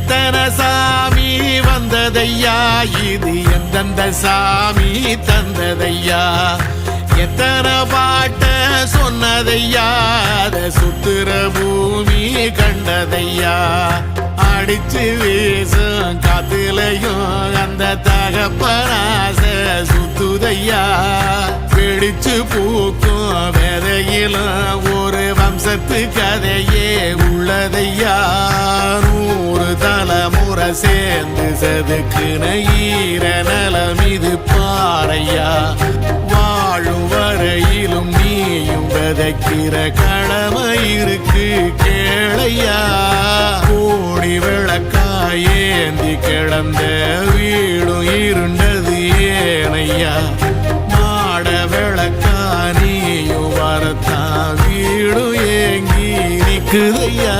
எத்தனை சாமி வந்ததையா, இது எந்தெந்த சாமி தந்ததையா, எத்தனை பாட்ட சொன்னதையா, அத சுத்துற பூமி கண்டதையா, அடிச்சு வீசும் காத்துலையும் அந்த தகப்பனாச சுத்துதையா, பிடிச்சு பூக்கும் விதையிலும் ஒரு வம்சத்து கதையே உள்ளதையா, 100 தலைமுறை சேர்ந்து செதுக்குன ஈர நலம் இது பாறையா, வாழும் வரையிலும் நீயும் விதைக்கிற கடமை இருக்கு கேளையா, கோடி விளக்காயேந்தி கிடந்த வீடும் இருண்டது ஏனையா, மாட விளக்கா நீயும் வரத்தான் வீடும் ஏங்கி நிக்குதையா.